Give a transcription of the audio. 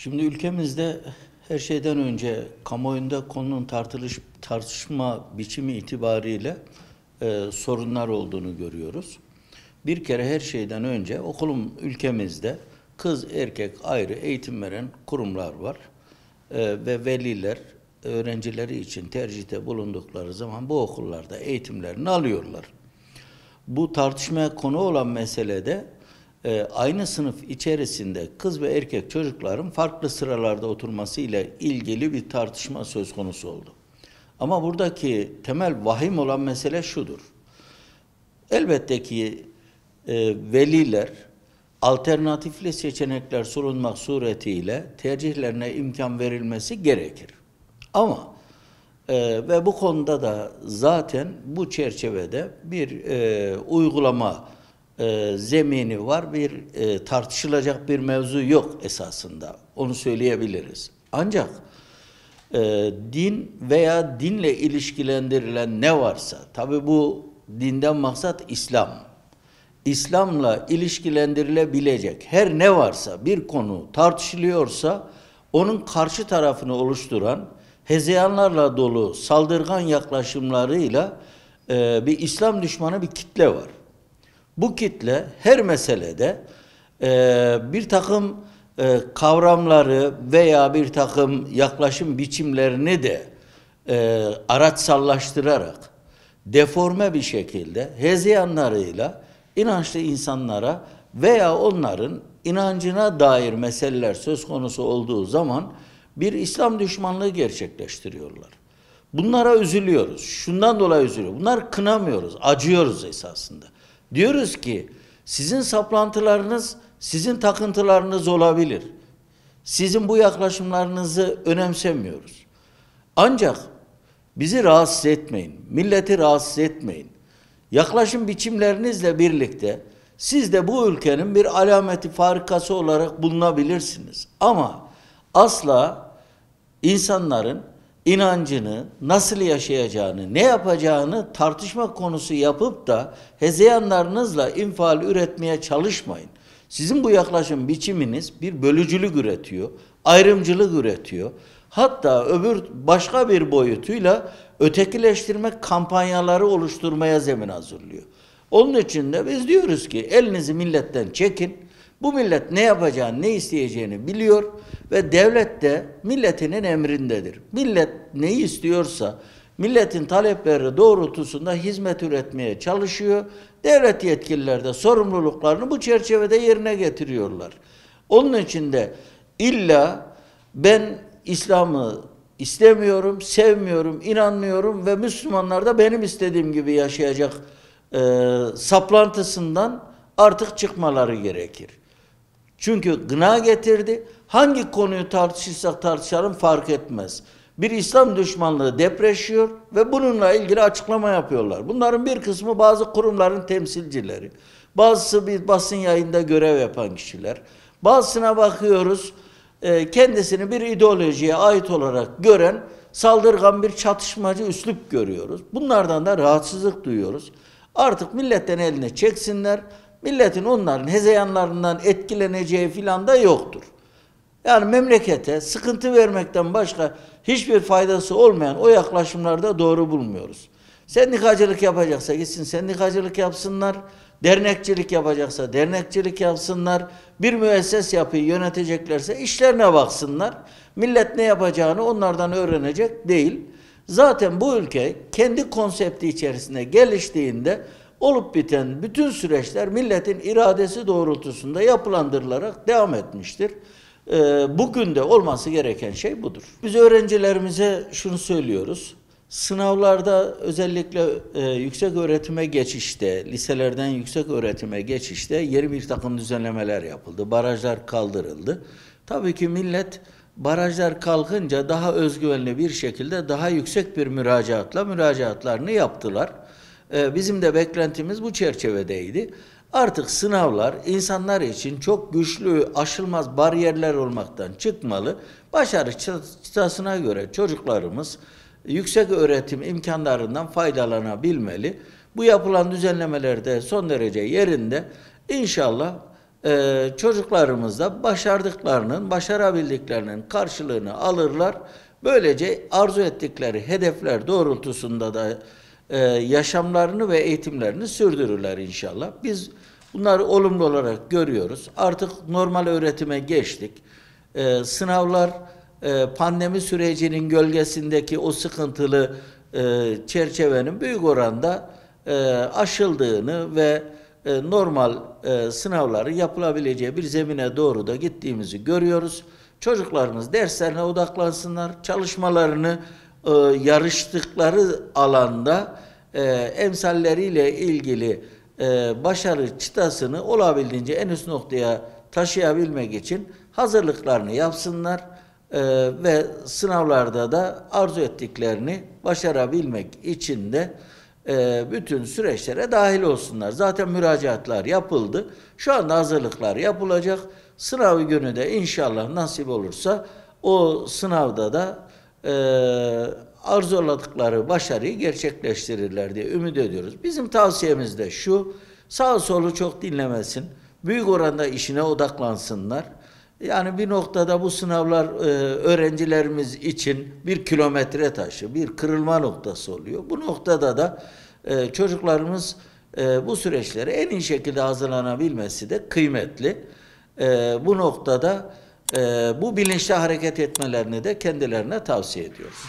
Şimdi ülkemizde her şeyden önce kamuoyunda konunun tartışma biçimi itibariyle sorunlar olduğunu görüyoruz. Bir kere her şeyden önce ülkemizde kız erkek ayrı eğitim veren kurumlar var. Ve veliler öğrencileri için tercihte bulundukları zaman bu okullarda eğitimlerini alıyorlar. Bu tartışmaya konu olan meselede aynı sınıf içerisinde kız ve erkek çocukların farklı sıralarda oturması ile ilgili bir tartışma söz konusu oldu. Ama buradaki temel vahim olan mesele şudur. Elbette ki veliler alternatifli seçenekler sunulmak suretiyle tercihlerine imkan verilmesi gerekir. Ama ve bu konuda da zaten bu çerçevede bir uygulama zemini var, bir tartışılacak bir mevzu yok esasında. Onu söyleyebiliriz. Ancak din veya dinle ilişkilendirilen ne varsa, tabi bu dinden maksat İslam. İslam'la ilişkilendirilebilecek her ne varsa bir konu tartışılıyorsa onun karşı tarafını oluşturan hezeyanlarla dolu saldırgan yaklaşımlarıyla bir İslam düşmanı bir kitle var. Bu kitle her meselede bir takım kavramları veya bir takım yaklaşım biçimlerini de araçsallaştırarak deforme bir şekilde hezeyanlarıyla inançlı insanlara veya onların inancına dair meseleler söz konusu olduğu zaman bir İslam düşmanlığı gerçekleştiriyorlar. Bunlara üzülüyoruz. Şundan dolayı üzülüyoruz. Bunlar kınamıyoruz, acıyoruz esasında. Diyoruz ki sizin saplantılarınız, sizin takıntılarınız olabilir. Sizin bu yaklaşımlarınızı önemsemiyoruz. Ancak bizi rahatsız etmeyin, milleti rahatsız etmeyin. Yaklaşım biçimlerinizle birlikte siz de bu ülkenin bir alameti farikası olarak bulunabilirsiniz. Ama asla insanların inancını, nasıl yaşayacağını, ne yapacağını tartışma konusu yapıp da hezeyanlarınızla infial üretmeye çalışmayın. Sizin bu yaklaşım biçiminiz bir bölücülük üretiyor, ayrımcılık üretiyor. Hatta başka bir boyutuyla ötekileştirme kampanyaları oluşturmaya zemin hazırlıyor. Onun için de biz diyoruz ki elinizi milletten çekin. Bu millet ne yapacağını, ne isteyeceğini biliyor ve devlet de milletinin emrindedir. Millet neyi istiyorsa milletin talepleri doğrultusunda hizmet üretmeye çalışıyor. Devlet yetkililer de sorumluluklarını bu çerçevede yerine getiriyorlar. Onun için de illa ben İslam'ı istemiyorum, sevmiyorum, inanmıyorum ve Müslümanlar da benim istediğim gibi yaşayacak saplantısından artık çıkmaları gerekir. Çünkü gına getirdi. Hangi konuyu tartışırsak tartışalım fark etmez. Bir İslam düşmanlığı depreşiyor ve bununla ilgili açıklama yapıyorlar. Bunların bir kısmı bazı kurumların temsilcileri. Bazısı bir basın yayında görev yapan kişiler. Bazısına bakıyoruz kendisini bir ideolojiye ait olarak gören saldırgan bir çatışmacı üslup görüyoruz. Bunlardan da rahatsızlık duyuyoruz. Artık milletten eline çeksinler. Milletin onların hezeyanlarından etkileneceği filan da yoktur. Yani memlekete sıkıntı vermekten başka hiçbir faydası olmayan o yaklaşımlarda doğru bulmuyoruz. Sendikacılık yapacaksa gitsin sendikacılık yapsınlar. Dernekçilik yapacaksa dernekçilik yapsınlar. Bir müesses yapıyı yöneteceklerse işlerine baksınlar. Millet ne yapacağını onlardan öğrenecek değil. Zaten bu ülke kendi konsepti içerisinde geliştiğinde olup biten bütün süreçler milletin iradesi doğrultusunda yapılandırılarak devam etmiştir. Bugün de olması gereken şey budur. Biz öğrencilerimize şunu söylüyoruz. Sınavlarda özellikle yüksek öğretime geçişte, liselerden yüksek öğretime geçişte yeni bir takım düzenlemeler yapıldı. Barajlar kaldırıldı. Tabii ki millet barajlar kalkınca daha özgüvenli bir şekilde daha yüksek bir müracaatlarını yaptılar. Bizim de beklentimiz bu çerçevedeydi. Artık sınavlar insanlar için çok güçlü, aşılmaz bariyerler olmaktan çıkmalı. Başarı çıtasına göre çocuklarımız yüksek öğretim imkanlarından faydalanabilmeli. Bu yapılan düzenlemelerde son derece yerinde. İnşallah çocuklarımız da başardıklarının, başarabildiklerinin karşılığını alırlar. Böylece arzu ettikleri hedefler doğrultusunda da yaşamlarını ve eğitimlerini sürdürürler inşallah. Biz bunları olumlu olarak görüyoruz. Artık normal öğretime geçtik. Sınavlar pandemi sürecinin gölgesindeki o sıkıntılı çerçevenin büyük oranda aşıldığını ve normal sınavları yapılabileceği bir zemine doğru da gittiğimizi görüyoruz. Çocuklarımız derslerine odaklansınlar, çalışmalarını yarıştıkları alanda emsalleriyle ilgili başarı çıtasını olabildiğince en üst noktaya taşıyabilmek için hazırlıklarını yapsınlar ve sınavlarda da arzu ettiklerini başarabilmek için de bütün süreçlere dahil olsunlar. Zaten müracaatlar yapıldı. Şu anda hazırlıklar yapılacak. Sınav günü de inşallah nasip olursa o sınavda da arzuladıkları başarıyı gerçekleştirirler diye ümit ediyoruz. Bizim tavsiyemiz de şu: sağ solu çok dinlemesin. Büyük oranda işine odaklansınlar. Yani bir noktada bu sınavlar öğrencilerimiz için bir kilometre taşı, bir kırılma noktası oluyor. Bu noktada da çocuklarımız bu süreçlere en iyi şekilde hazırlanabilmesi de kıymetli. Bu noktada bu bilinçle hareket etmelerini de kendilerine tavsiye ediyoruz.